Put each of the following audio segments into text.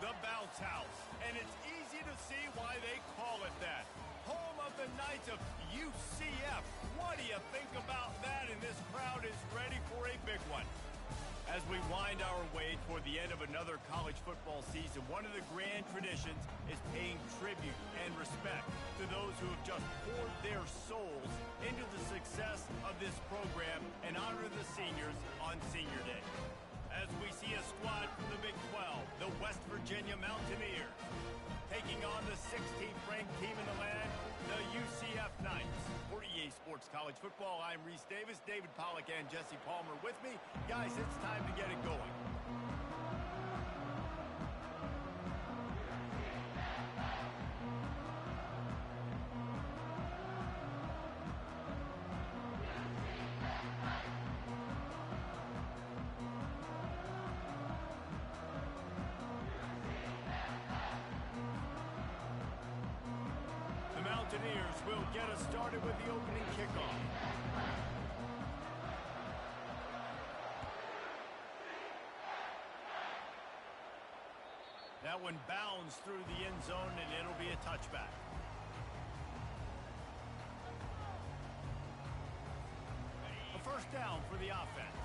the Bounce House, and it's easy to see why they call it that. Home of the Knights of UCF. What do you think about that? And this crowd is ready for a big one. As we wind our way toward the end of another college football season, one of the grand traditions is paying tribute and respect to those who have just poured their souls into the success of this program and honor the seniors on Senior Day. As we see a squad from the Big 12, the West Virginia Mountaineers, taking on the 16th ranked team in the land, the UCF Knights. For EA Sports College Football, I'm Reese Davis, David Pollack, and Jesse Palmer with me. Guys, it's time to get it going. Mountaineers will get us started with the opening kickoff. That one bounds through the end zone, and it'll be a touchback. A first down for the offense.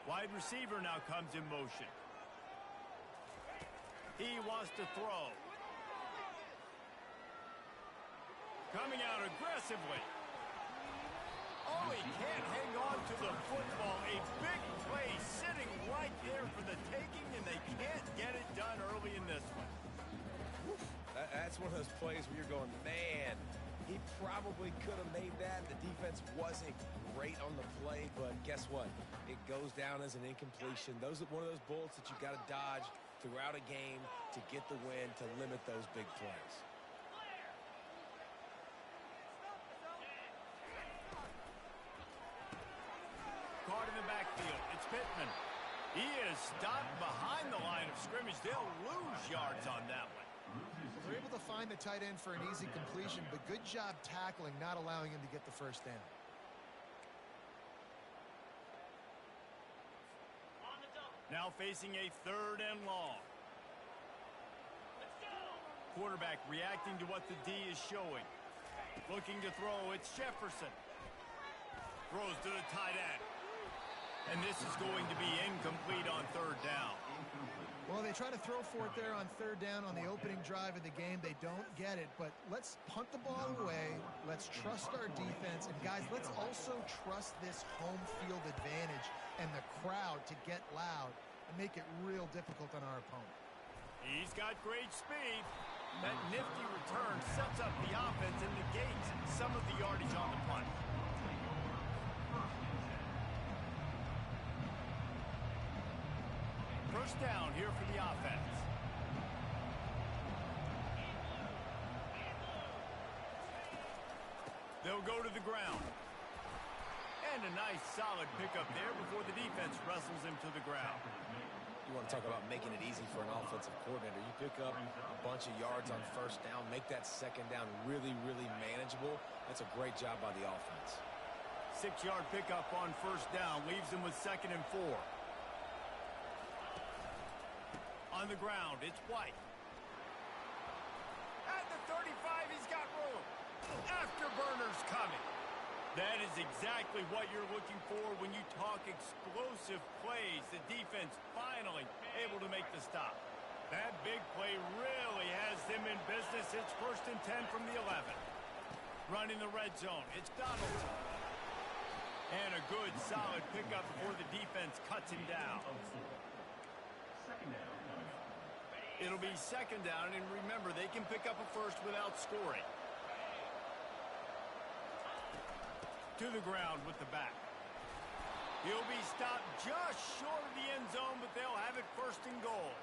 Wide receiver now comes in motion. He wants to throw. Coming out aggressively. Oh, he can't hang on to the football. A big play sitting right there for the taking, and they can't get it done early in this one. That's one of those plays where you're going, man, he probably could have made that. The defense wasn't great on the play, but guess what? It goes down as an incompletion. Those are one of those bullets that you got to dodge throughout a game to get the win, to limit those big plays. Caught in the backfield. It's Pittman. He is stopped behind the line of scrimmage. They'll lose yards on that one. They're able to find the tight end for an easy completion, but good job tackling, not allowing him to get the first down. Now facing a third and long. Quarterback reacting to what the D is showing. Looking to throw, it's Jefferson. Throws to the tight end. And this is going to be incomplete on third down. Well, they try to throw for it there on third down on the opening drive of the game. They don't get it, but let's punt the ball away. Let's trust our defense. And, guys, let's also trust this home field advantage and the crowd to get loud and make it real difficult on our opponent. He's got great speed. That nifty return sets up the offense and negates some of the yardage on the punt. First down here for the offense. They'll go to the ground. And a nice solid pickup there before the defense wrestles him to the ground. You want to talk about making it easy for an offensive coordinator. You pick up a bunch of yards on first down, make that second down really, really manageable. That's a great job by the offense. 6-yard pickup on first down leaves him with 2nd and 4. On the ground, it's White. At the 35, he's got room. Afterburners coming. That is exactly what you're looking for when you talk explosive plays. The defense finally able to make the stop. That big play really has them in business. It's 1st and 10 from the 11. Running the red zone, it's Donaldson. And a good, solid pickup before the defense cuts him down. It'll be 2nd down, and remember, they can pick up a first without scoring. To the ground with the back. He'll be stopped just short of the end zone, but they'll have it 1st and goal.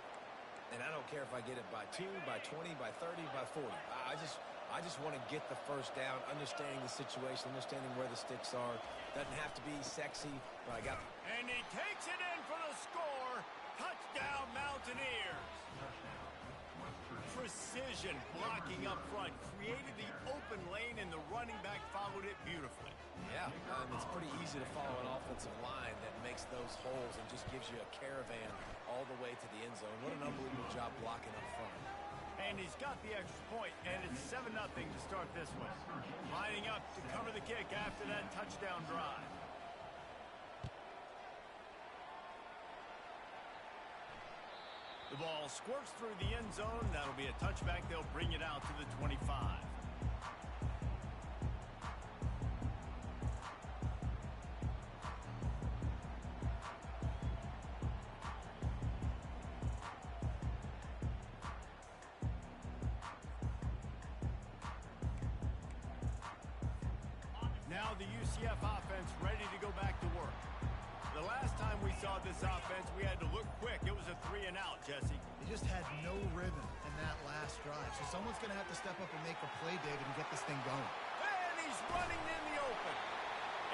And I don't care if I get it by 2, by 20, by 30, by 40. I just want to get the first down, understanding the situation, understanding where the sticks are. Doesn't have to be sexy, but I got... And he takes it in for the score. Touchdown, Mountaineers. Precision precision blocking up front, created the open lane, and the running back followed it beautifully. Yeah, it's pretty easy to follow an offensive line that makes those holes and just gives you a caravan all the way to the end zone. What an unbelievable job blocking up front. And he's got the extra point, and it's 7-0 to start this one. Lining up to cover the kick after that touchdown drive. The ball squirts through the end zone. That'll be a touchback. They'll bring it out to the 25. Now the UCF offense ready to go back to work. The last time we saw this offense, we had to look quick. It was a 3-and-out, Jesse. They just had no rhythm in that last drive. So someone's going to have to step up and make a play, David, and get this thing going. And he's running in the open.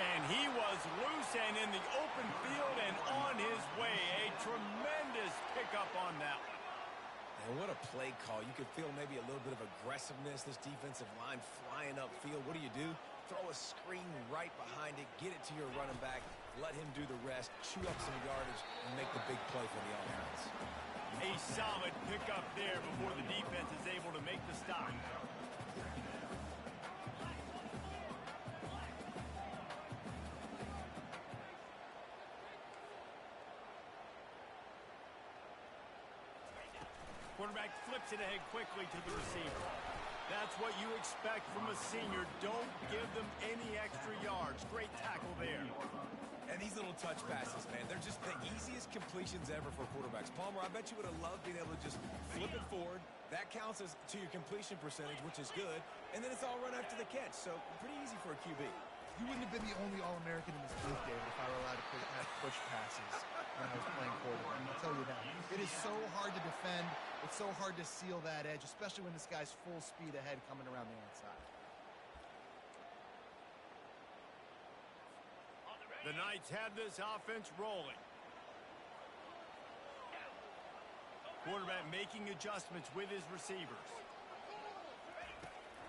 And he was loose and in the open field and on his way. A tremendous pickup on that one. And what a play call. You could feel maybe a little bit of aggressiveness, this defensive line flying upfield. What do? Throw a screen right behind it, get it to your running back, let him do the rest, chew up some yardage, and make the big play for the offense. A solid pickup there before the defense is able to make the stop. Quarterback flips it ahead quickly to the receiver. That's what you expect from a senior. Don't give them any extra yards. Great tackle there. And these little touch passes, man, they're just the easiest completions ever for quarterbacks. Palmer, I bet you would have loved being able to just flip it forward. That counts as to your completion percentage, which is good. And then it's all run after the catch. So pretty easy for a QB. You wouldn't have been the only All-American in this group, David, if I were allowed to have push passes when I was playing quarterback. I'll tell you that. It is so hard to defend. It's so hard to seal that edge, especially when this guy's full speed ahead coming around the outside. The Knights have this offense rolling. Quarterback making adjustments with his receivers.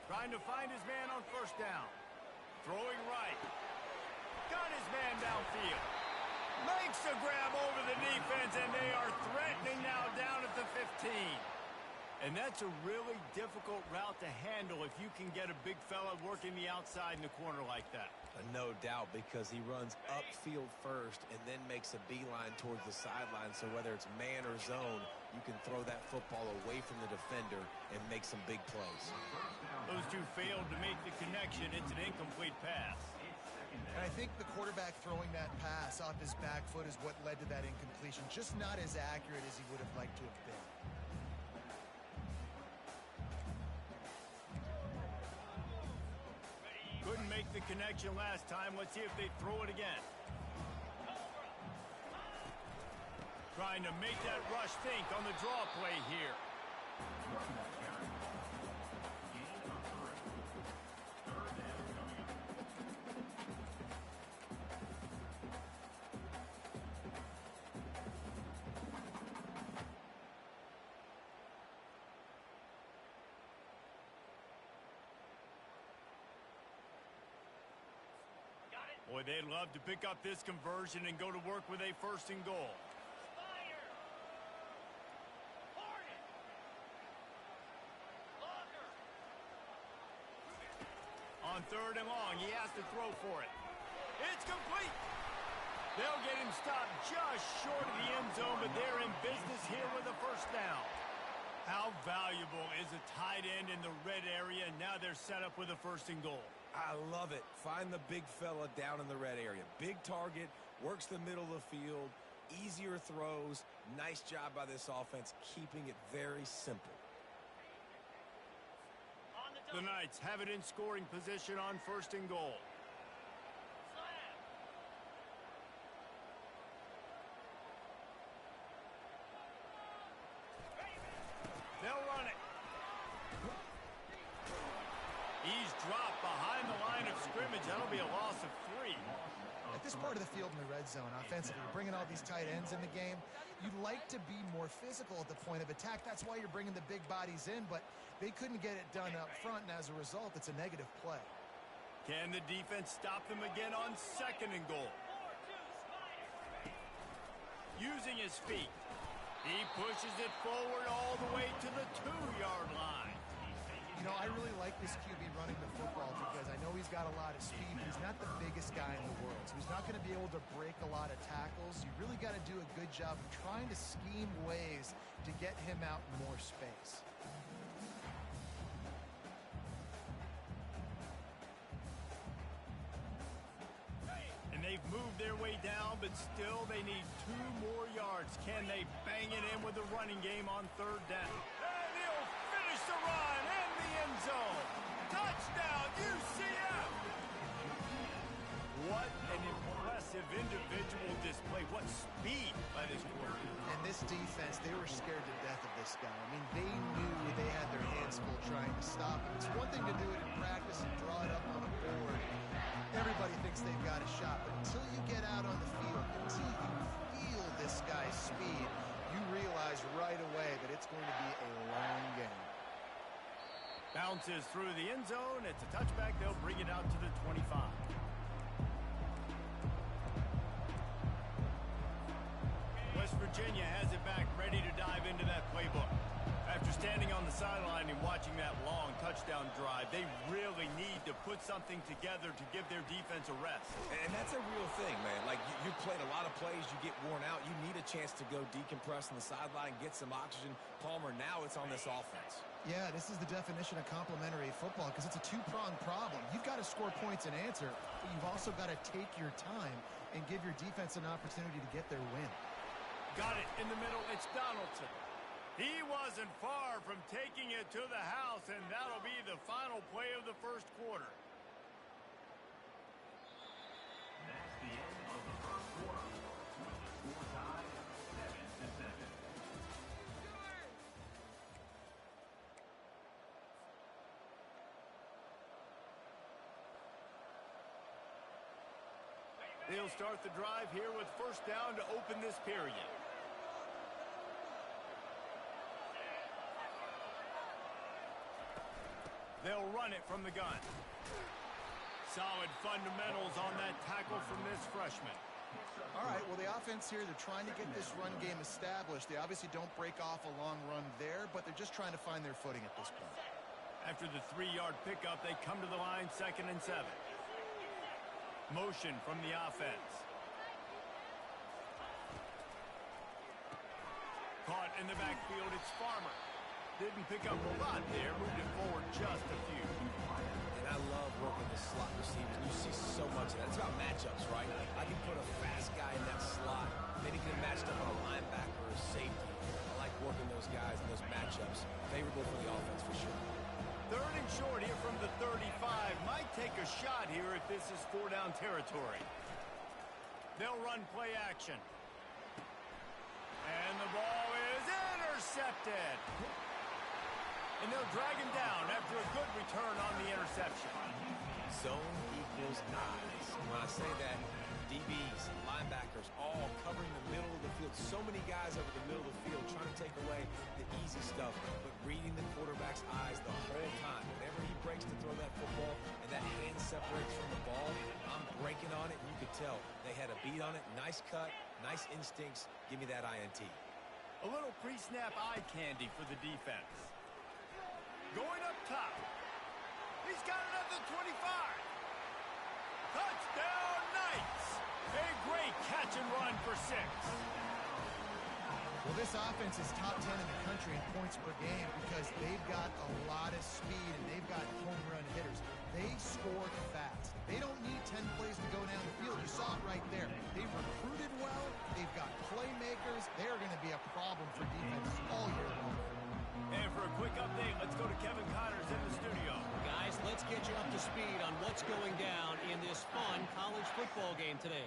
Trying to find his man on first down. Throwing right. Got his man downfield. Makes a grab over the defense, and they are threatening now down at the 15. And that's a really difficult route to handle if you can get a big fella working the outside in the corner like that. No doubt, because he runs upfield first and then makes a beeline towards the sideline. So whether it's man or zone, you can throw that football away from the defender and make some big plays. Those two failed to make the connection. It's an incomplete pass. And I think the quarterback throwing that pass off his back foot is what led to that incompletion. Just not as accurate as he would have liked to have been. Couldn't make the connection last time. Let's see if they throw it again. Trying to make that rush think on the draw play here. Boy, they'd love to pick up this conversion and go to work with a first and goal. On third and long, he has to throw for it. It's complete. They'll get him stopped just short of the end zone, but they're in business here with a first down. How valuable is a tight end in the red area? Now they're set up with a first and goal. I love it. Find the big fella down in the red area. Big target, works the middle of the field, easier throws. Nice job by this offense, keeping it very simple. The Knights have it in scoring position on first and goal. They'll run it. He's dropped behind the line of scrimmage. That'll be a loss of 3. I this part of the field in the red zone, offensively, you're bringing all these tight ends in the game. You'd like to be more physical at the point of attack. That's why you're bringing the big bodies in, but they couldn't get it done up front, and as a result, it's a negative play. Can the defense stop them again on 2nd and goal? Using his feet, he pushes it forward all the way to the 2-yard line. You know, I really like this QB running the football because I know he's got a lot of speed, but he's not the biggest guy in the world. So he's not going to be able to break a lot of tackles. You really got to do a good job of trying to scheme ways to get him out in more space. And they've moved their way down, but still they need 2 more yards. Can they bang it in with the running game on 3rd down? And he'll finish the run in the end zone. Touchdown, UCF! What an impressive individual display. What speed by this quarterback. And this defense, they were scared to death of this guy. I mean, they knew they had their hands full trying to stop him. It's one thing to do it in practice and draw it up on a board. Everybody thinks they've got a shot, but until you get out on the field, until you feel this guy's speed, you realize right away that it's going to be a long game. Bounces through the end zone. It's a touchback. They'll bring it out to the 25. West Virginia has it back, ready to dive into that playbook. After standing on the sideline and watching that long touchdown drive, they really need to put something together to give their defense a rest. And that's a real thing, man. Like, you played a lot of plays, you get worn out. You need a chance to go decompress on the sideline, get some oxygen. Palmer, now it's on this offense. Yeah, this is the definition of complementary football because it's a 2-pronged problem. You've got to score points and answer, but you've also got to take your time and give your defense an opportunity to get their win. Got it in the middle. It's Donaldson. He wasn't far from taking it to the house, and that'll be the final play of the 1st quarter. That's the end of the 1st quarter, with the score tied 7-7. They'll start the drive here with 1st down to open this period. They'll run it from the gun. Solid fundamentals on that tackle from this freshman. All right, well, the offense here, they're trying to get this run game established. They obviously don't break off a long run there, but they're just trying to find their footing at this point. After the 3-yard pickup, they come to the line 2nd and 7. Motion from the offense. Caught in the backfield, it's Farmer. Didn't pick up a lot there, moved it forward just a few. And I love working the slot receivers. You see so much of that. It's about matchups, right? I can put a fast guy in that slot. Maybe get matched up on a linebacker or a safety. I like working those guys in those matchups. Favorable for the offense for sure. 3rd and short here from the 35. Might take a shot here if this is 4-down territory. They'll run play action. And the ball is intercepted. And they'll drag him down after a good return on the interception. Zone equals eyes. When I say that, DBs, linebackers, all covering the middle of the field. So many guys over the middle of the field trying to take away the easy stuff, but reading the quarterback's eyes the whole time. Whenever he breaks to throw that football and that hand separates from the ball, I'm breaking on it, and you could tell they had a beat on it. Nice cut, nice instincts. Give me that INT. A little pre-snap eye candy for the defense. Going up top. He's got it at the 25. Touchdown, Knights. A great catch and run for 6. Well, this offense is top 10 in the country in points per game because they've got a lot of speed and they've got home run hitters. They score fast. They don't need 10 plays to go down the field. You saw it right there. They recruited well. They've got playmakers. They're going to be a problem for defense all year long. And for a quick update, let's go to Kevin Connors in the studio. Guys, let's get you up to speed on what's going down in this fun college football game today.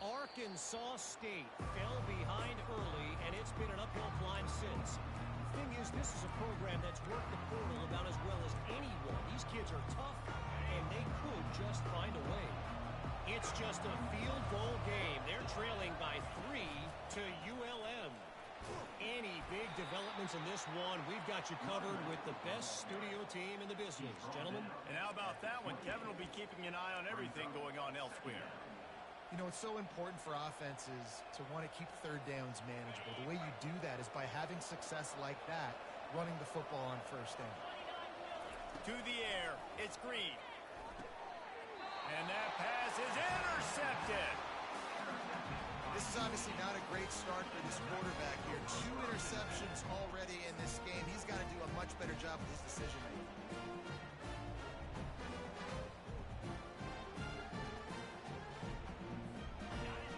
Arkansas State fell behind early, and it's been an uphill climb since. The thing is, this is a program that's worked the portal about as well as anyone. These kids are tough, and they could just find a way. It's just a field goal game. They're trailing by 3 to ULM. Any big developments in this one, we've got you covered with the best studio team in the business, gentlemen. And how about that one? Kevin will be keeping an eye on everything going on elsewhere. You know, it's so important for offenses to want to keep third downs manageable. The way you do that is by having success like that, running the football on first down. To the air, it's Green. And that pass is intercepted. This is obviously not a great start for this quarterback here. 2 interceptions already in this game. He's got to do a much better job with his decision-making.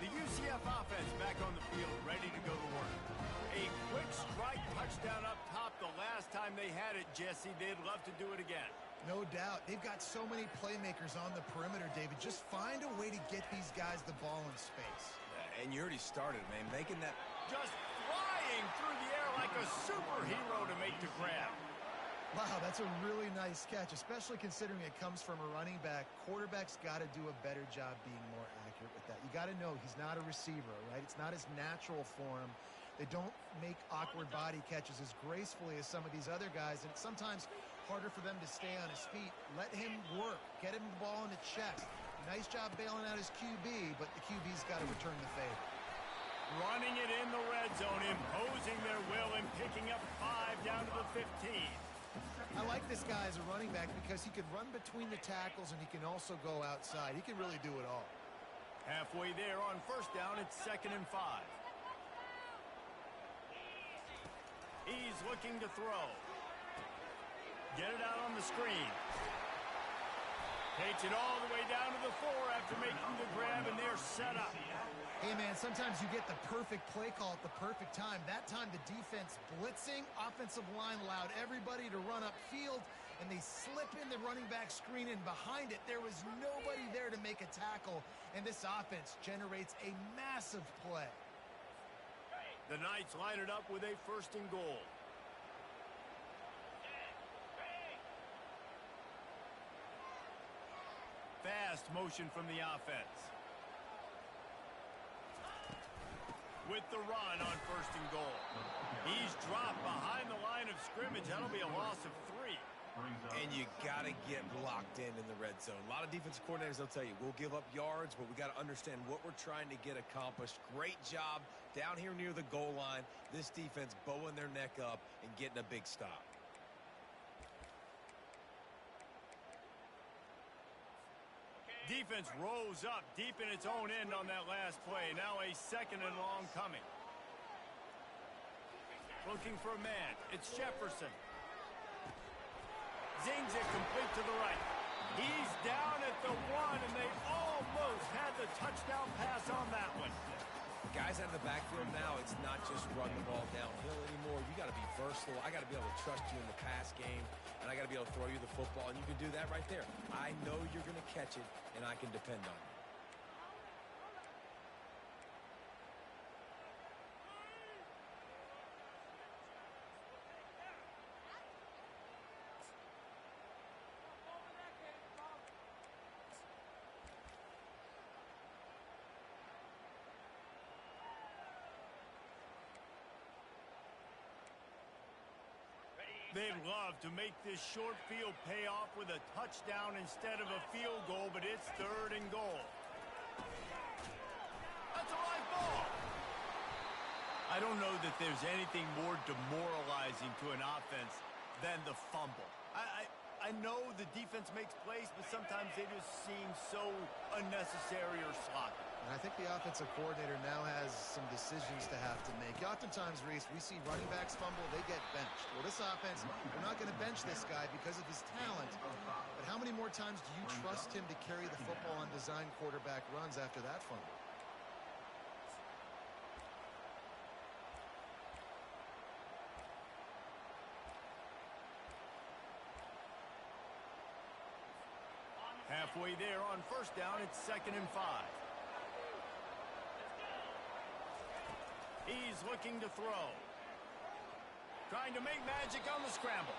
The UCF offense back on the field, ready to go to work. A quick strike touchdown up top the last time they had it, Jesse. They'd love to do it again. No doubt. They've got so many playmakers on the perimeter, David. Just find a way to get these guys the ball in space. And you already started, man, making that. Just flying through the air like a superhero to make the grab. Wow, that's a really nice catch, especially considering it comes from a running back. Quarterback's got to do a better job being more accurate with that. You got to know he's not a receiver, right? It's not as natural for him. They don't make awkward body catches as gracefully as some of these other guys, and it's sometimes harder for them to stay on his feet. Let him work. Get him the ball in the chest. Nice job bailing out his QB, but the QB's got to return the favor. Running it in the red zone, imposing their will and picking up 5 down to the 15. I like this guy as a running back because he can run between the tackles and he can also go outside. He can really do it all. Halfway there on first down, it's 2nd and 5. He's looking to throw. Get it out on the screen. Takes it all the way down to the 4 after making the grab, and they're set up. Hey, man, sometimes you get the perfect play call at the perfect time. That time the defense blitzing, offensive line allowed everybody to run upfield, and they slip in the running back screen, and behind it there was nobody there to make a tackle, and this offense generates a massive play. The Knights line it up with a 1st and goal. Fast motion from the offense. With the run on 1st and goal. He's dropped behind the line of scrimmage. That'll be a loss of 3. And you got to get locked in the red zone. A lot of defensive coordinators, they'll tell you, we'll give up yards, but we got to understand what we're trying to get accomplished. Great job down here near the goal line. This defense bowing their neck up and getting a big stop. Defense rose up deep in its own end on that last play. Now a 2nd and long coming. Looking for a man. It's Jefferson. Zings it complete to the right. He's down at the 1, and they almost had the touchdown pass on that one. Guys out of the backfield now, it's not just run the ball downhill anymore. You got to be versatile. I got to be able to trust you in the pass game, and I got to be able to throw you the football, and you can do that right there. I know you're going to catch it, and I can depend on you. They'd love to make this short field pay off with a touchdown instead of a field goal, but it's 3rd and goal. That's a live ball. I don't know that there's anything more demoralizing to an offense than the fumble. I know the defense makes plays, but sometimes they just seem so unnecessary or sloppy. And I think the offensive coordinator now has some decisions to have to make. Oftentimes, Reese, we see running backs fumble, they get benched. Well, this offense, they're not going to bench this guy because of his talent. But how many more times do you trust him to carry the football on design quarterback runs after that fumble? Halfway there on first down, it's 2nd and 5. He's looking to throw. Trying to make magic on the scramble.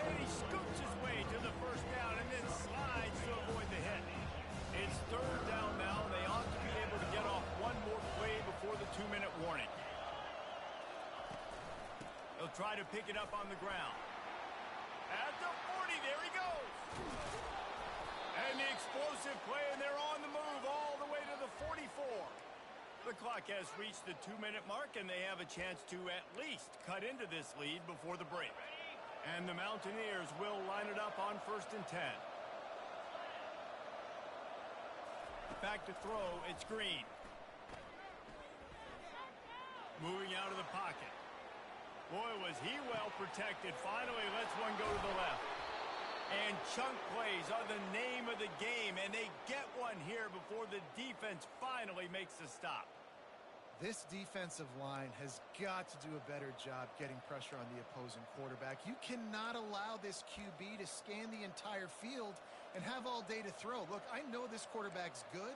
And he scoops his way to the first down and then slides to avoid the hit. It's 3rd down try to pick it up on the ground. At the 40, there he goes. And the explosive play, and they're on the move all the way to the 44. The clock has reached the 2-minute mark, and they have a chance to at least cut into this lead before the break. And the Mountaineers will line it up on 1st and 10. Back to throw, it's Green. Moving out of the pocket. Boy, was he well protected. Finally lets one go to the left. And chunk plays are the name of the game, and they get one here before the defense finally makes the stop. This defensive line has got to do a better job getting pressure on the opposing quarterback. You cannot allow this QB to scan the entire field and have all day to throw. Look, I know this quarterback's good,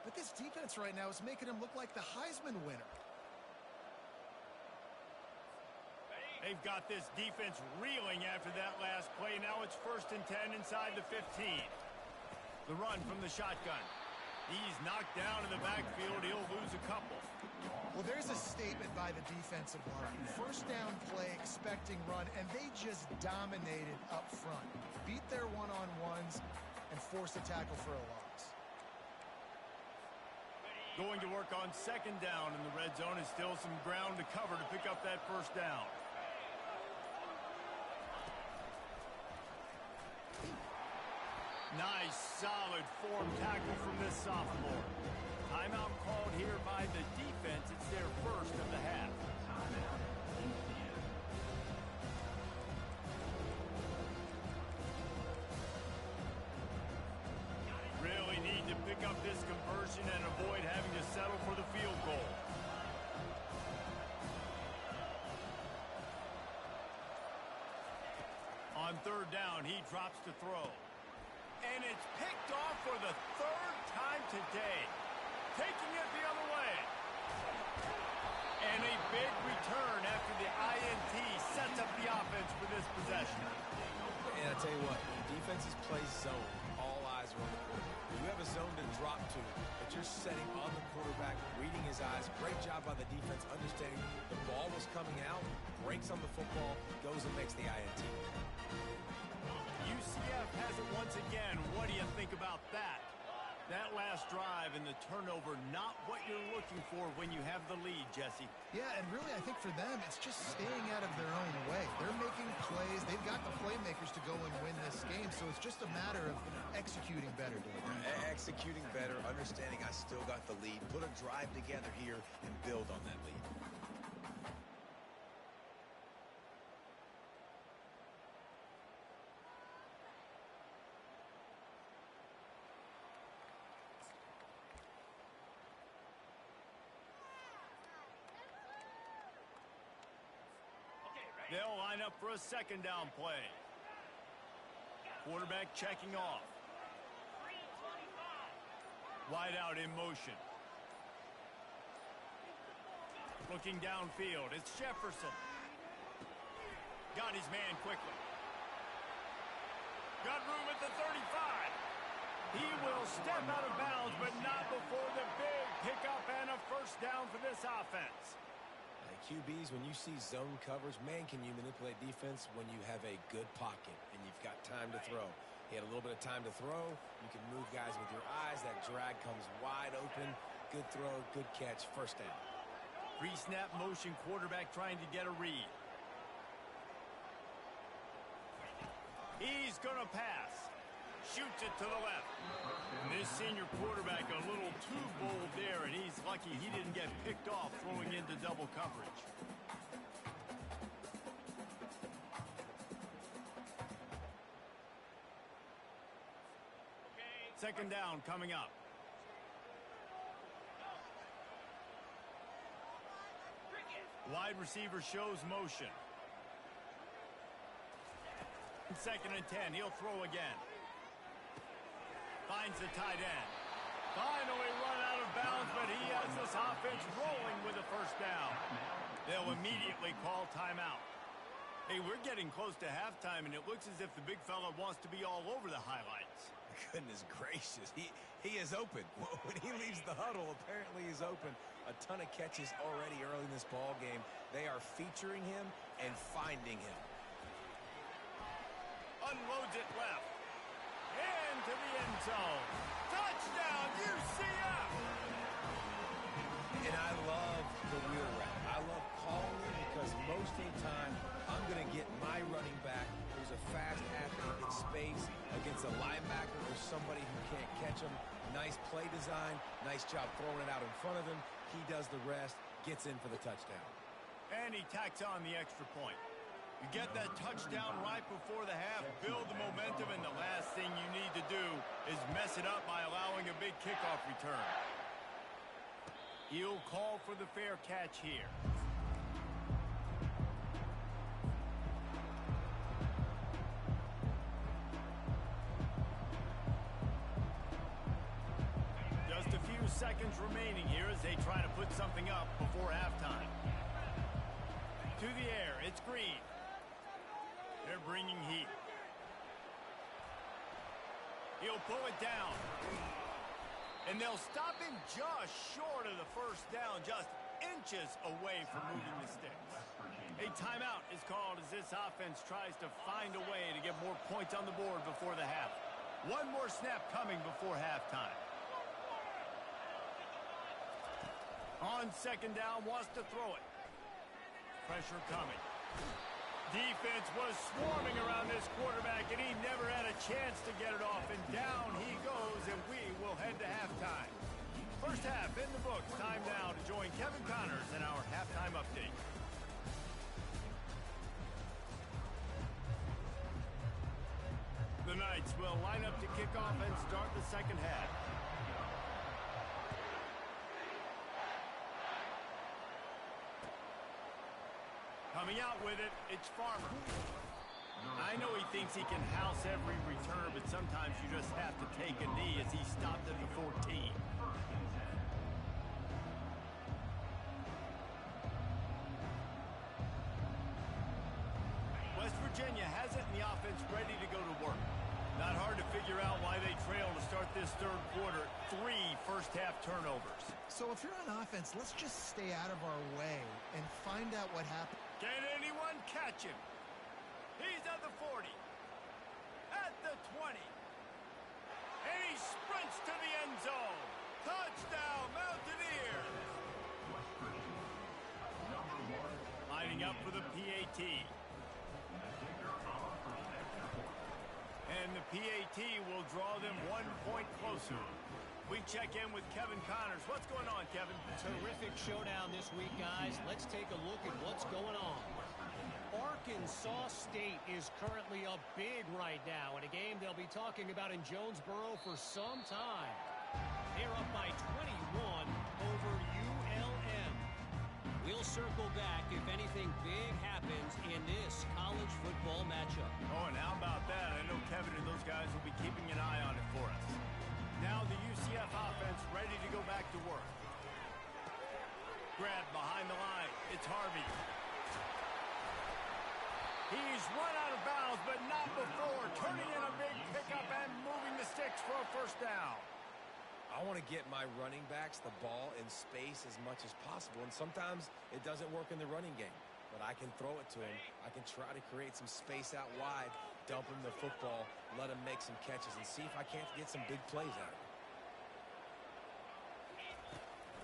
but this defense right now is making him look like the Heisman winner. They've got this defense reeling after that last play. Now it's 1st and 10 inside the 15. The run from the shotgun. He's knocked down in the backfield. He'll lose a couple. Well, there's a statement by the defensive line. 1st down play, expecting run, and they just dominated up front. Beat their one-on-ones and forced a tackle for a loss. Going to work on 2nd down in the red zone, and still some ground to cover to pick up that 1st down. Nice, solid form tackle from this sophomore. Timeout called here by the defense. It's their 1st of the half. Really need to pick up this conversion and avoid having to settle for the field goal. On 3rd down, he drops to throw. And it's picked off for the 3rd time today. Taking it the other way. And a big return after the INT sets up the offense for this possession. And I tell you what, when defenses play zone, all eyes are on the quarterback. You have a zone to drop to, but you're setting on the quarterback, reading his eyes. Great job by the defense, understanding the ball was coming out, breaks on the football, goes and makes the INT. UCF has it once again. What do you think about that? That last drive and the turnover, not what you're looking for when you have the lead, Jesse. Yeah, and really I think for them, it's just staying out of their own way. They're making plays. They've got the playmakers to go and win this game, so it's just a matter of executing better, Dave. Executing better, understanding I still got the lead, put a drive together here and build on that lead. They'll line up for a 2nd down play. Quarterback checking off. Wide out in motion. Looking downfield, it's Jefferson. Got his man quickly. Got room at the 35. He will step out of bounds, but not before the big pickup and a 1st down for this offense. QBs, when you see zone coverage, man, can you manipulate defense when you have a good pocket and you've got time to throw. He had a little bit of time to throw. You can move guys with your eyes. That drag comes wide open. Good throw, good catch, 1st down. Pre-snap motion, quarterback trying to get a read. He's going to pass. Shoots it to the left. And this senior quarterback a little too bold there, and he's lucky he didn't get picked off throwing into double coverage. Okay. 2nd down coming up. Wide receiver shows motion. 2nd and 10, he'll throw again. Finds the tight end. Finally run out of bounds, but he has this offense rolling with a 1st down. They'll immediately call timeout. Hey, we're getting close to halftime, and it looks as if the big fella wants to be all over the highlights. Goodness gracious. He is open. When he leaves the huddle, apparently he's open. A ton of catches already early in this ball game. They are featuring him and finding him. Unloads it left. Into the end zone. Touchdown, UCF! And I love the wheel route. I love calling it because most of the time I'm going to get my running back who's a fast athlete in space against a linebacker or somebody who can't catch him. Nice play design. Nice job throwing it out in front of him. He does the rest, gets in for the touchdown. And he tacks on the extra point. You get that touchdown right before the half, build the momentum, and the last thing you need to do is mess it up by allowing a big kickoff return. He'll call for the fair catch here. Just a few seconds remaining here as they try to put something up before halftime. To the air, it's Green. They're bringing heat. He'll pull it down. And they'll stop him just short of the first down, just inches away from moving the sticks. A timeout is called as this offense tries to find a way to get more points on the board before the half. One more snap coming before halftime. On second down, wants to throw it. Pressure coming. Defense was swarming around this quarterback, and he never had a chance to get it off. And down he goes, and we will head to halftime. First half in the books. Time now to join Kevin Connors in our halftime update. The Knights will line up to kick off and start the second half. Coming out with it, it's Farmer. I know he thinks he can house every return, but sometimes you just have to take a knee as he stopped at the 14. West Virginia has it in the offense ready to go to work. Not hard to figure out why they trail to start this third quarter. 3 first-half turnovers. So if you're on offense, let's just stay out of our way and find out what happened. Can anyone catch him? He's at the 40. At the 20. And he sprints to the end zone. Touchdown, Mountaineers. Lining up for the PAT. And the PAT will draw them 1 point closer. We check in with Kevin Connors. What's going on, Kevin? Terrific showdown this week, guys. Let's take a look at what's going on. Arkansas State is currently up big right now in a game they'll be talking about in Jonesboro for some time. They're up by 21 over ULM. We'll circle back if anything big happens in this college football matchup. Oh, and how about that? I know Kevin and those guys will be keeping an eye on it for us. Now the UCF offense ready to go back to work. Grab behind the line. It's Harvey. He's run out of bounds, but not before. Turning in a big pickup and moving the sticks for a first down. I want to get my running backs the ball in space as much as possible, and sometimes it doesn't work in the running game. But I can throw it to him. I can try to create some space out wide, dump him the football, let him make some catches, and see if I can't get some big plays out of him.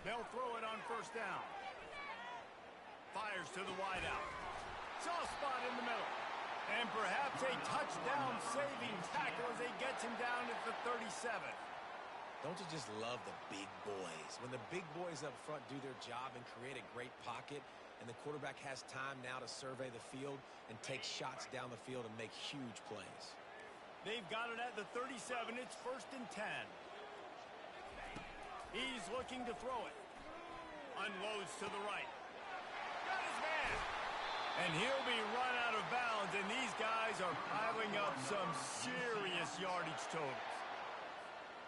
They'll throw it on first down. Fires to the wideout. Soft spot in the middle. And perhaps a touchdown-saving tackle as he gets him down at the 37. Don't you just love the big boys? When the big boys up front do their job and create a great pocket, and the quarterback has time now to survey the field and take shots down the field and make huge plays. They've got it at the 37. It's 1st and 10. He's looking to throw it. Unloads to the right. Got his man. And he'll be run out of bounds, and these guys are piling up some serious yardage totals.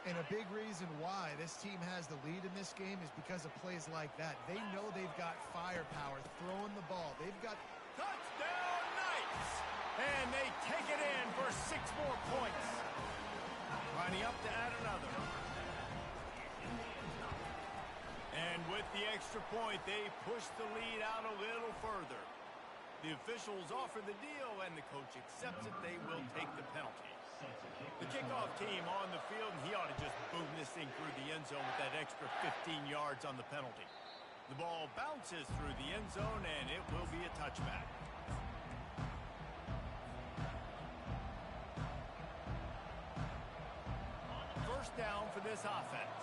And a big reason why this team has the lead in this game is because of plays like that. They know they've got firepower throwing the ball. They've got touchdown Knights! And they take it in for 6 more points. Lining extra point, they push the lead out a little further. The officials offer the deal, and the coach accepts it. They will take the penalty. The kickoff team on the field, and he ought to just boom this thing through the end zone with that extra 15 yards on the penalty. The ball bounces through the end zone, and it will be a touchback. First down for this offense.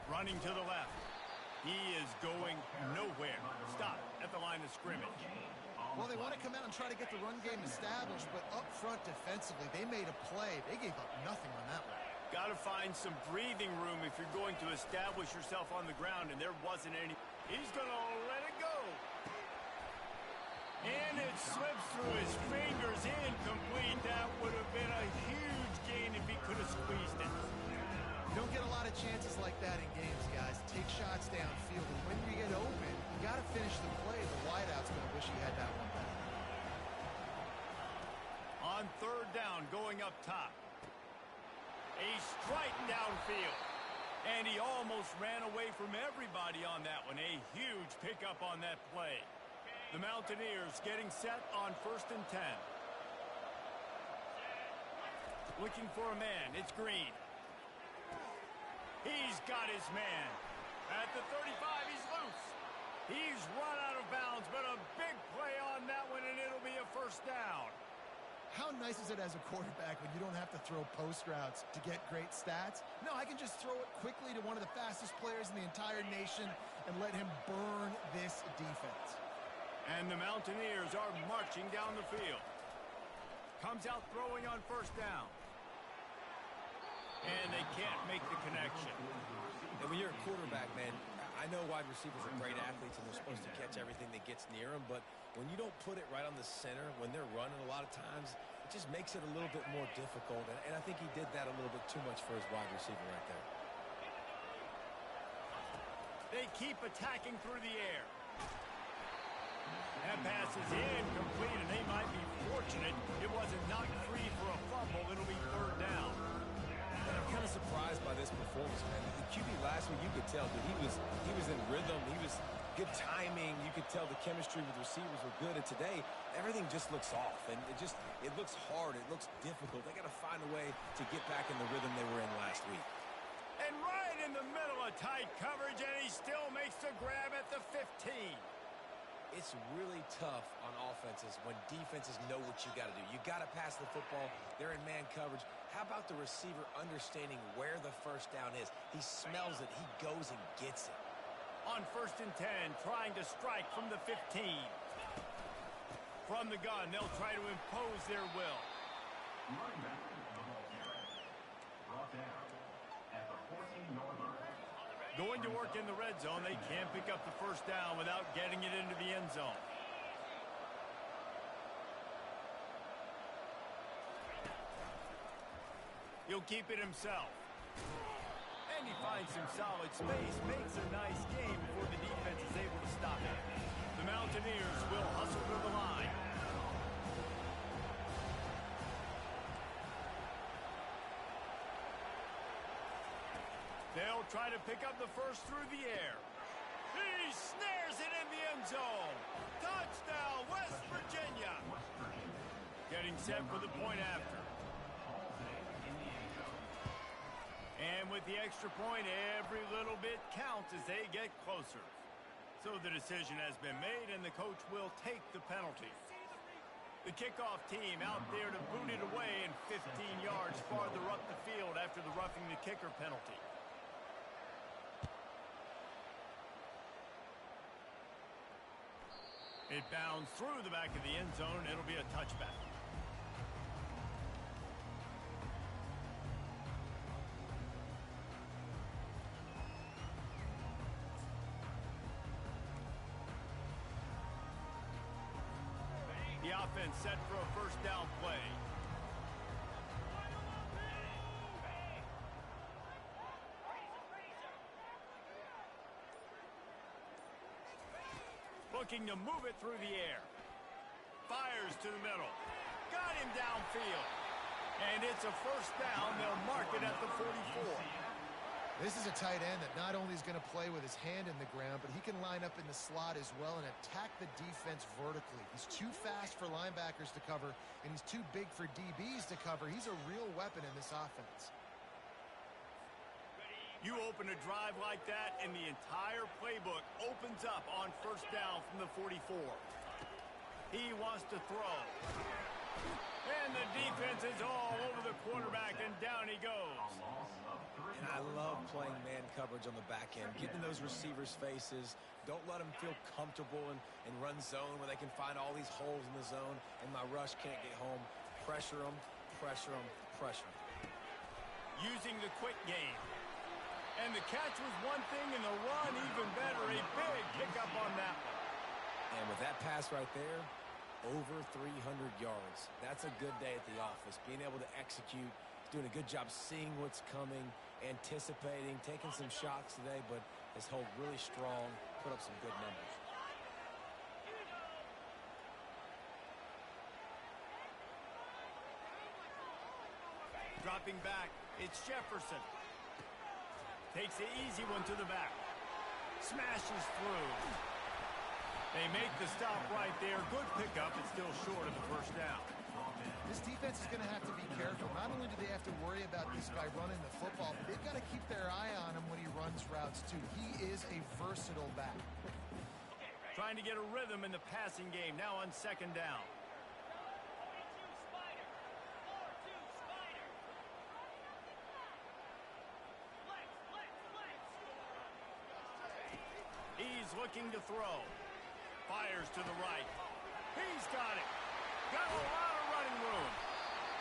Running to the left. He is going nowhere. Stop at the line of scrimmage. Well, they want to come out and try to get the run game established, but up front defensively, they made a play. They gave up nothing on that one. Got to find some breathing room if you're going to establish yourself on the ground, and there wasn't any. He's going to let it go. And it slips through his fingers, incomplete. That would have been a huge gain if he could have squeezed it. You don't get a lot of chances like that in games, guys. Take shots downfield, and when you get open, you got to finish the play. The wideout's going to wish he had that one better. On third down, going up top. A strike downfield. And he almost ran away from everybody on that one. A huge pickup on that play. The Mountaineers getting set on 1st and 10. Looking for a man. It's Green. He's got his man. At the 35, he's loose. He's run out of bounds, but a big play on that one, and it'll be a first down. How nice is it as a quarterback when you don't have to throw post routes to get great stats? No, I can just throw it quickly to one of the fastest players in the entire nation and let him burn this defense. And the Mountaineers are marching down the field. Comes out throwing on first down. And they can't make the connection. And when you're a quarterback, man, I know wide receivers are great athletes and they're supposed to catch everything that gets near them, but when you don't put it right on the center, when they're running a lot of times, it just makes it a little bit more difficult. And I think he did that a little bit too much for his wide receiver right there. They keep attacking through the air. That pass is incomplete, and they might be fortunate it wasn't knocked free for a fumble. It'll be third down. And I'm kind of surprised by this performance, man. The QB last week, you could tell that he was in rhythm. He was good timing. You could tell the chemistry with receivers were good. And today, everything just looks off. And it looks hard. It looks difficult. They got to find a way to get back in the rhythm they were in last week. And right in the middle of tight coverage, and he still makes the grab at the 15. It's really tough on offenses when defenses know what you got to do. You got to pass the football. They're in man coverage. How about the receiver understanding where the first down is? He smells it. He goes and gets it. On 1st and 10, trying to strike from the 15. From the gun, they'll try to impose their will. Running back, the ball carrier. Brought down at the 14-yard line. Going to work in the red zone. They can't pick up the first down without getting it into the end zone. He'll keep it himself. And he finds some solid space, makes a nice game before the defense is able to stop it. The Mountaineers will hustle to the line. They'll try to pick up the first through the air. He snares it in the end zone. Touchdown, West Virginia. Getting set for the point after. And with the extra point, every little bit counts as they get closer. So the decision has been made, and the coach will take the penalty. The kickoff team out there to boot it away, and 15 yards farther up the field after the roughing the kicker penalty. It bounds through the back of the end zone. It'll be a touchback. The offense set for a first down play. Looking to move it through the air. Fires to the middle. Got him downfield. And it's a first down. They'll mark it at the 44. This is a tight end that not only is going to play with his hand in the ground, but he can line up in the slot as well and attack the defense vertically. He's too fast for linebackers to cover, and he's too big for DBs to cover. He's a real weapon in this offense. You open a drive like that, and the entire playbook opens up on first down from the 44. He wants to throw. And the defense is all over the quarterback, and down he goes. And I love playing man coverage on the back end, getting in those receivers' faces. Don't let them feel comfortable and run zone where they can find all these holes in the zone, and my rush can't get home. Pressure them, pressure them, pressure them. Using the quick game. And the catch was one thing, and the run even better. A big pickup on that one. And with that pass right there, over 300 yards. That's a good day at the office. Being able to execute, doing a good job seeing what's coming, anticipating, taking some shots today, but has held really strong, put up some good numbers. Dropping back, it's Jefferson. Takes the easy one to the back. Smashes through. They make the stop right there. Good pickup. It's still short of the first down. This defense is going to have to be careful. Not only do they have to worry about this guy running the football, but they've got to keep their eye on him when he runs routes, too. He is a versatile back. Trying to get a rhythm in the passing game. Now on second down. He's looking to throw. Fires to the right. He's got it. Got a lot of running room.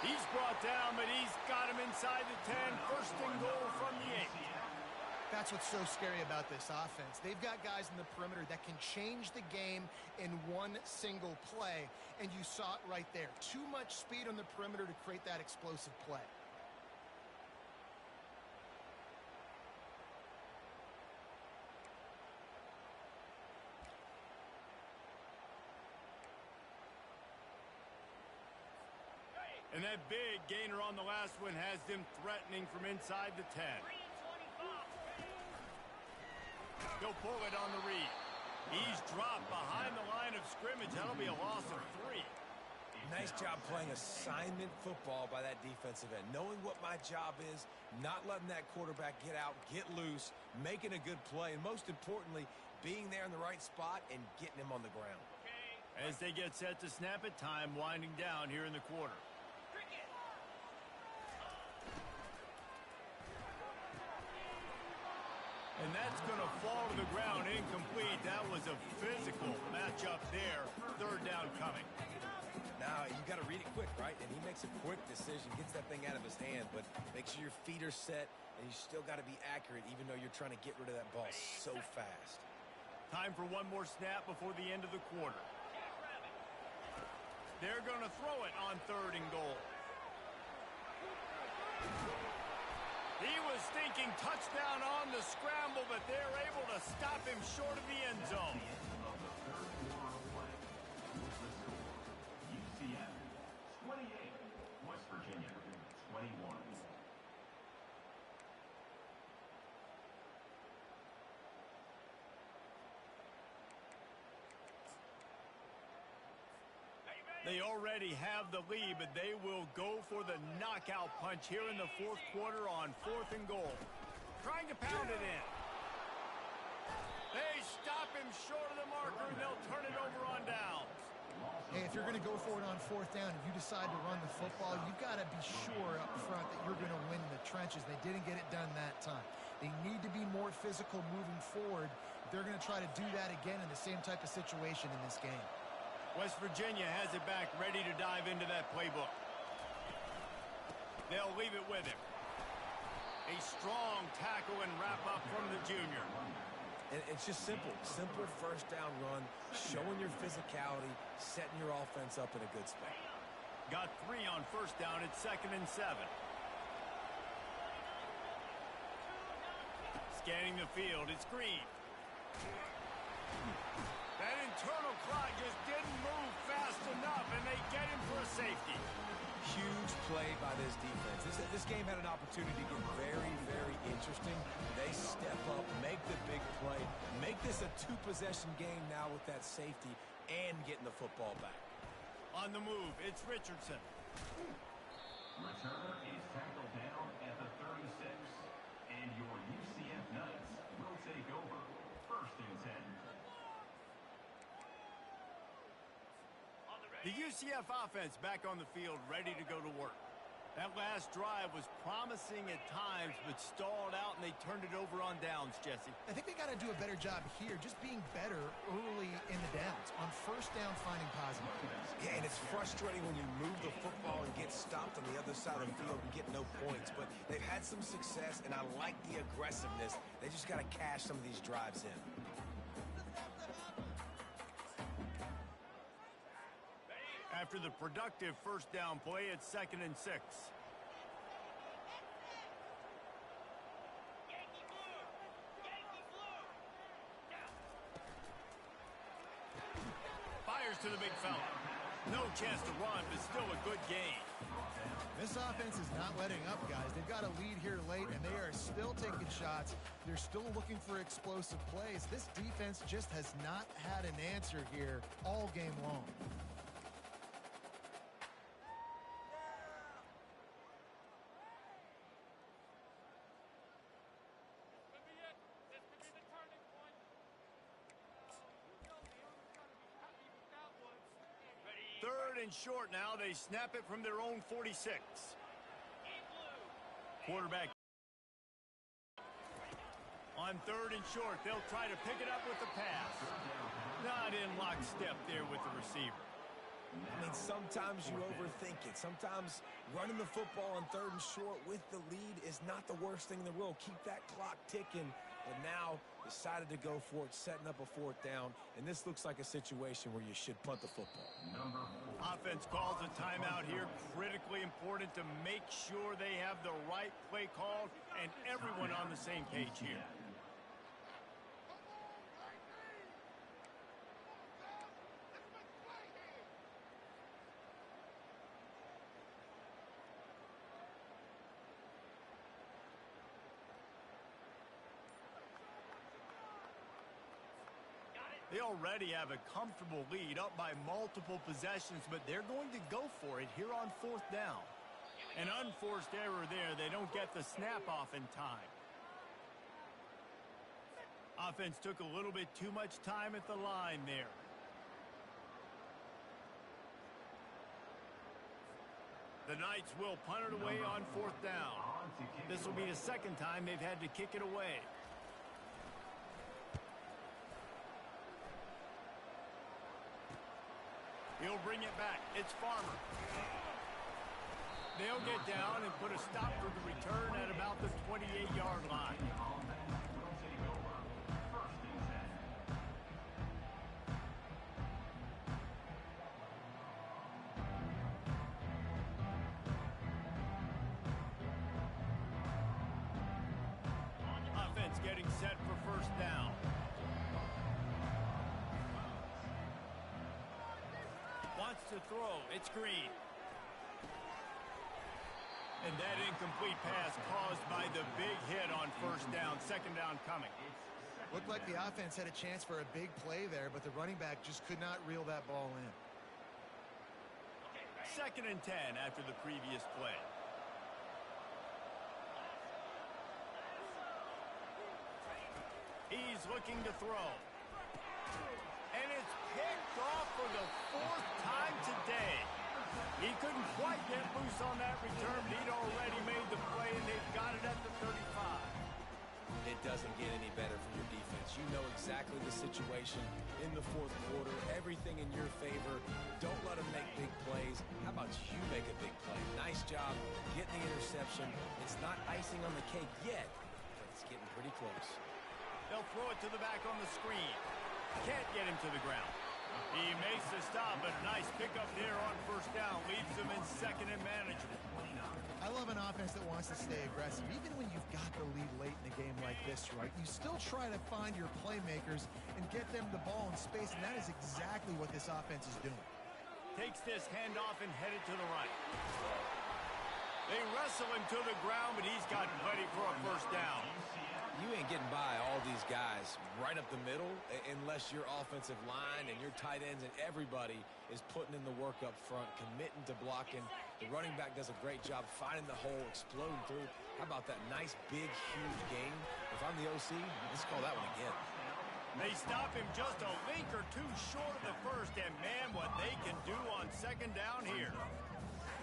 He's brought down, but he's got him inside the 10. First and goal from the 8. That's what's so scary about this offense. They've got guys in the perimeter that can change the game in one single play, and you saw it right there. Too much speed on the perimeter to create that explosive play. And that big gainer on the last one has them threatening from inside the 10. He'll pull it on the read. He's dropped behind the line of scrimmage. That'll be a loss of 3. Nice job playing assignment football by that defensive end. Knowing what my job is, not letting that quarterback get out, get loose, making a good play, and most importantly, being there in the right spot and getting him on the ground. As they get set to snap it, time winding down here in the quarter. And that's going to fall to the ground incomplete. That was a physical matchup there. Third down coming. Now, you got to read it quick, right? And he makes a quick decision, gets that thing out of his hand, but make sure your feet are set, and you still got to be accurate, even though you're trying to get rid of that ball so fast. Time for one more snap before the end of the quarter. They're going to throw it on third and goal. He was thinking touchdown on the scramble, but they're able to stop him short of the end zone. UCF 28, West Virginia 21. They already have the lead, but they will go for the knockout punch here in the fourth quarter on fourth and goal. Trying to pound it in. They stop him short of the marker, and they'll turn it over on downs. Hey, if you're going to go for it on fourth down and you decide to run the football, you've got to be sure up front that you're going to win the trenches. They didn't get it done that time. They need to be more physical moving forward. They're going to try to do that again in the same type of situation in this game. West Virginia has it back, ready to dive into that playbook. They'll leave it with him. A strong tackle and wrap up from the junior. And it's just simple. Simple first down run, showing your physicality, setting your offense up in a good spot. Got 3 on first down. It's 2nd and 7. Scanning the field. It's Green. That internal clock just didn't move fast enough, and they get him for a safety. Huge play by this defense. This game had an opportunity to get very, very interesting. They step up, make the big play, make this a two-possession game now with that safety and getting the football back. On the move, it's Richardson. Returner is tackled down at the 36. And your UCF Knights will take over. 1st and 10. The UCF offense back on the field, ready to go to work. That last drive was promising at times, but stalled out, and they turned it over on downs, Jesse. I think they got to do a better job here, just being better early in the downs. On 1st down, finding positive. Yeah, and it's frustrating when you move the football and get stopped on the other side of the field and get no points. But they've had some success, and I like the aggressiveness. They just got to cash some of these drives in. After the productive 1st down play, it's 2nd and 6. Fires to the big fella. No chance to run, but still a good game. This offense is not letting up, guys. They've got a lead here late, and they are still taking shots. They're still looking for explosive plays. This defense just has not had an answer here all game long. Third and short now. They snap it from their own 46. Quarterback on 3rd and short. They'll try to pick it up with the pass. Not in lockstep there with the receiver. I mean, sometimes you overthink it. Sometimes running the football on 3rd and short with the lead is not the worst thing in the world. Keep that clock ticking. But now decided to go for it, setting up a 4th down. And this looks like a situation where you should punt the football. Offense calls a timeout here. Critically important to make sure they have the right play called and everyone on the same page here. They already have a comfortable lead, up by multiple possessions, but they're going to go for it here on 4th down. An unforced error there. They don't get the snap off in time. Offense took a little bit too much time at the line there. The Knights will punt it away on 4th down. This will be the 2nd time they've had to kick it away. He'll bring it back. It's Farmer. They'll get down and put a stop for the return at about the 28-yard line. Offense getting set for 1st down. Wants to throw. It's Green. And that incomplete pass caused by the big hit on 1st down. 2nd down coming. Looked like the offense had a chance for a big play there, but the running back just could not reel that ball in. 2nd and 10 after the previous play. He's looking to throw. And it's picked off for the 4th time today. He couldn't quite get loose on that return, but he'd already made the play, and they've got it at the 35. It doesn't get any better for your defense. You know exactly the situation in the 4th quarter. Everything in your favor. Don't let them make big plays. How about you make a big play? Nice job getting the interception. It's not icing on the cake yet, but it's getting pretty close. They'll throw it to the back on the screen. Can't get him to the ground. He makes the stop, but nice pickup there on 1st down. Leaves them in 2nd and manageable. I love an offense that wants to stay aggressive. Even when you've got the lead late in a game like this, right? You still try to find your playmakers and get them the ball in space, and that is exactly what this offense is doing. Takes this handoff and headed to the right. They wrestle him to the ground, but he's got plenty for a first down. You ain't getting by all these guys right up the middle unless your offensive line and your tight ends and everybody is putting in the work up front, committing to blocking. The running back does a great job finding the hole, exploding through. How about that nice, big, huge gain? If I'm the OC, let's call that one again. They stop him just a link or two short of the first, and man, what they can do on second down here.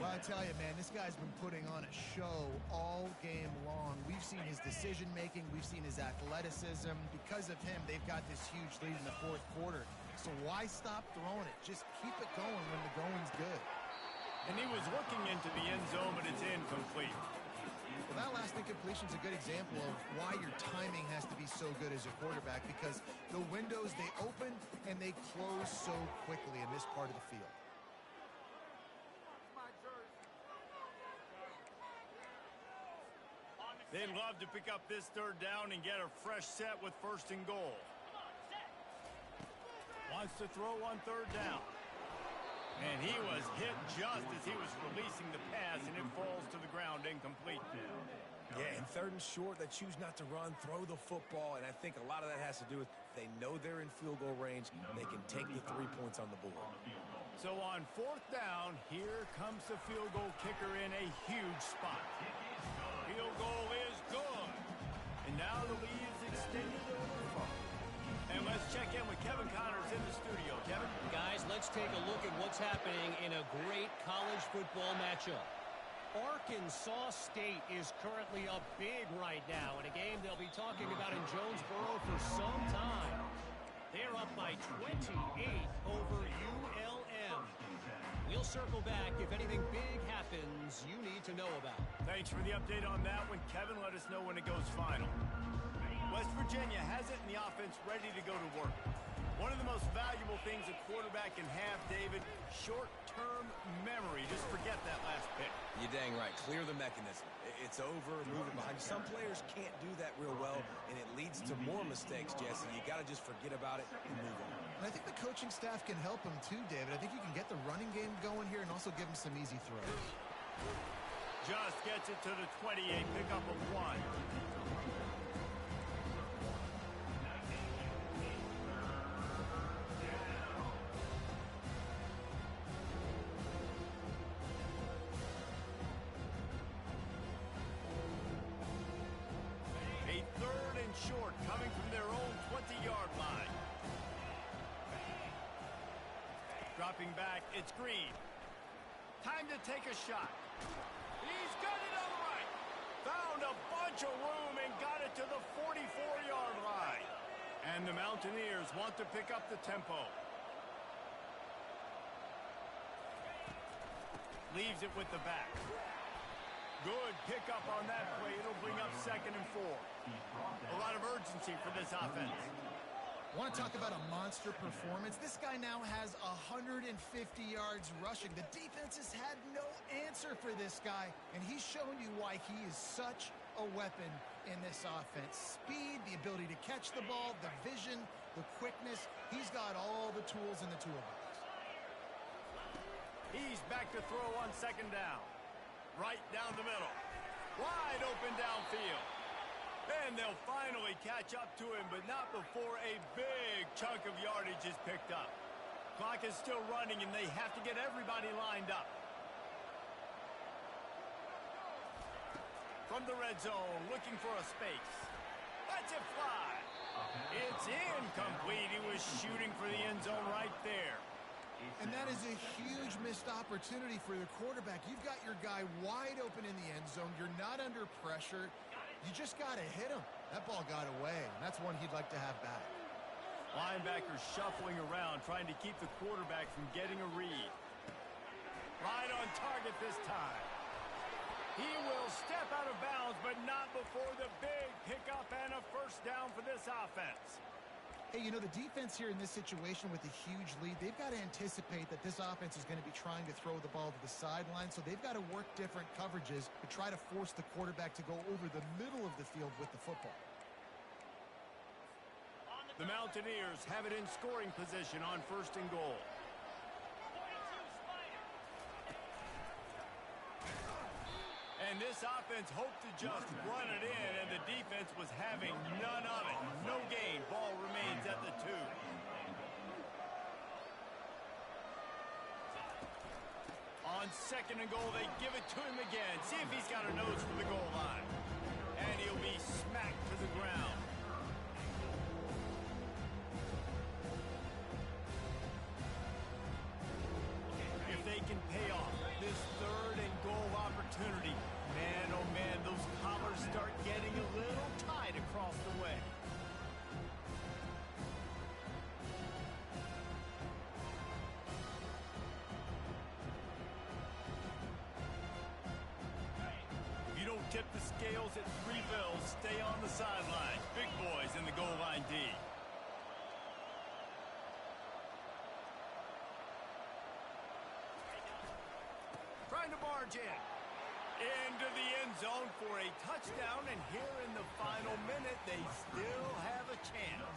Well, I tell you, man, this guy's been putting on a show all game long. We've seen his decision-making. We've seen his athleticism. Because of him, they've got this huge lead in the fourth quarter. So why stop throwing it? Just keep it going when the going's good. And he was looking into the end zone, but it's incomplete. Well, that last incompletion is a good example of why your timing has to be so good as a quarterback, because the windows, they open and they close so quickly in this part of the field. They'd love to pick up this third down and get a fresh set with first and goal. Wants to throw on third down. And he was hit just as he was releasing the pass, and it falls to the ground incomplete. Yeah, and third and short, they choose not to run, throw the football, and I think a lot of that has to do with they know they're in field goal range. They can take the 3 points on the board. So on fourth down, here comes the field goal kicker in a huge spot. Field goal is good. And now the lead is extended a little far. And let's check in with Kevin Connors in the studio. Kevin? Guys, let's take a look at what's happening in a great college football matchup. Arkansas State is currently up big right now in a game they'll be talking about in Jonesboro for some time. They're up by 28 over ULM. We'll circle back if anything big happens you need to know about. Thanks for the update on that one, Kevin. Let us know when it goes final. West Virginia has it in the offense ready to go to work. One of the most valuable things a quarterback can have, David, short-term memory. Just forget that last pick. You're dang right. Clear the mechanism. It's over, move it behind. Some players can't do that real well, and it leads to more mistakes, Jesse. You got to just forget about it and move on. And I think the coaching staff can help him too, David. I think you can get the running game going here and also give him some easy throws. Just gets it to the 28, pick up a 1. Short, coming from their own 20-yard line. Dropping back, it's Green. Time to take a shot. He's got it on the right. Found a bunch of room and got it to the 44-yard line. And the Mountaineers want to pick up the tempo. Leaves it with the back. Good pickup on that play. It'll bring up 2nd and 4. A lot of urgency for this offense. Want to talk about a monster performance? This guy now has 150 yards rushing. The defense has had no answer for this guy, and he's shown you why he is such a weapon in this offense. Speed, the ability to catch the ball, the vision, the quickness. He's got all the tools in the toolbox. He's back to throw on 2nd down. Right down the middle. Wide open downfield. And they'll finally catch up to him, but not before a big chunk of yardage is picked up. Clock is still running, and they have to get everybody lined up. From the red zone, looking for a space. Lets it fly. It's incomplete. He was shooting for the end zone right there. And that is a huge missed opportunity for the quarterback. You've got your guy wide open in the end zone. You're not under pressure. You just got to hit him. That ball got away, and that's one he'd like to have back. Linebackers shuffling around, trying to keep the quarterback from getting a read. Right on target this time. He will step out of bounds, but not before the big pickup and a first down for this offense. Hey, you know, the defense here in this situation with a huge lead, they've got to anticipate that this offense is going to be trying to throw the ball to the sideline, so they've got to work different coverages to try to force the quarterback to go over the middle of the field with the football. The Mountaineers have it in scoring position on 1st and goal. this offense hoped to just run it in, and the defense was having none of it. No gain. Ball remains at the 2. On 2nd and goal, they give it to him again. See if he's got a nose for the goal line. And he'll be smacked to the ground. If they can pay off this 3rd and goal opportunity, man, oh man, those collars start getting a little tight across the way. If you don't tip the scales at 3 bills, stay on the sidelines. Big boys in the goal line D. Trying to barge into the end zone for a touchdown, and here in the final minute, they still have a chance.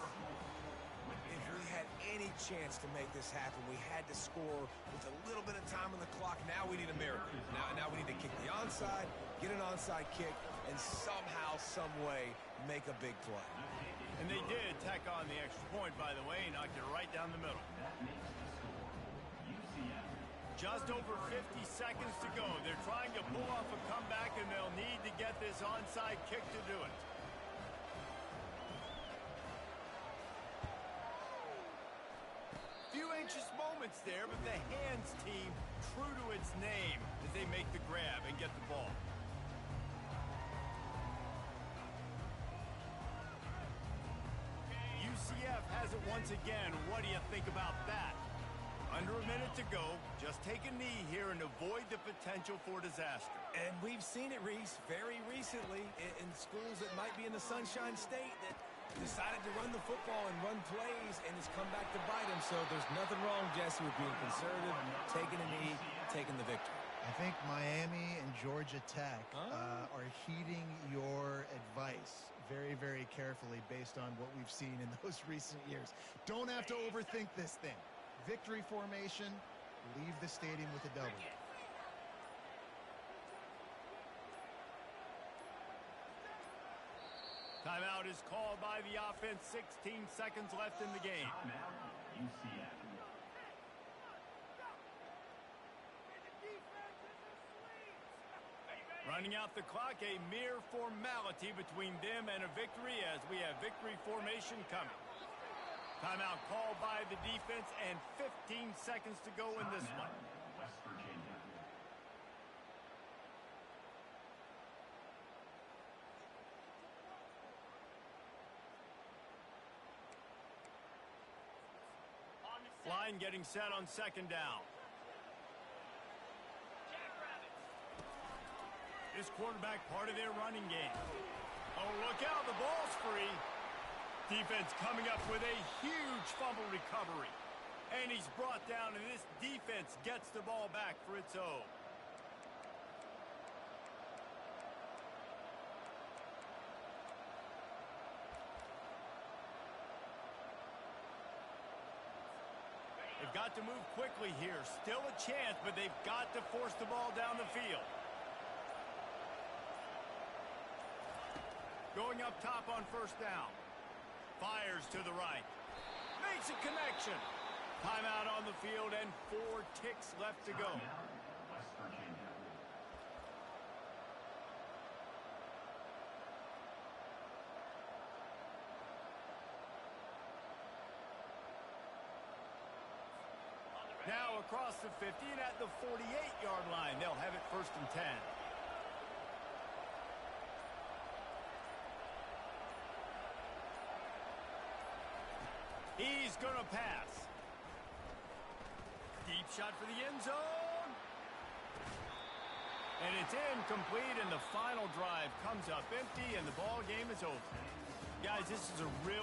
If we had any chance to make this happen, we had to score with a little bit of time on the clock. Now we need a miracle. Now we need to kick the onside, get an onside kick, and somehow, some way, make a big play. And they did tack on the extra point, by the way, knocked it right down the middle. Just over 50 seconds to go. They're trying to pull off a comeback, and they'll need to get this onside kick to do it. Few anxious moments there, but the hands team true to its name as they make the grab and get the ball. UCF has it once again. What do you think about that? Under a minute to go. Just take a knee here and avoid the potential for disaster. And we've seen it, Reese, very recently in schools that might be in the Sunshine State that decided to run the football and run plays, and it's come back to bite them. So there's nothing wrong, Jesse, with being conservative, taking a knee, taking the victory. I think Miami and Georgia Tech are heeding your advice very, very carefully based on what we've seen in those recent years. Don't have to overthink this thing. Victory formation, leave the stadium with a W. Timeout is called by the offense. 16 seconds left in the game. Running out the clock, a mere formality between them and a victory as we have victory formation coming. Timeout called by the defense and 15 seconds to go in this one. West Virginia. Line getting set on 2nd down. This quarterback part of their running game. Oh, look out, the ball's free. Defense coming up with a huge fumble recovery. And he's brought down, and this defense gets the ball back for its own. They've got to move quickly here. Still a chance, but they've got to force the ball down the field. Going up top on 1st down. Fires to the right. Makes a connection. Timeout on the field and 4 ticks left to go. West Virginia. Now across the 50 and at the 48-yard line. They'll have it 1st and 10. He's going to pass. Deep shot for the end zone. And it's incomplete, and the final drive comes up empty, and the ball game is over. Guys, this is a real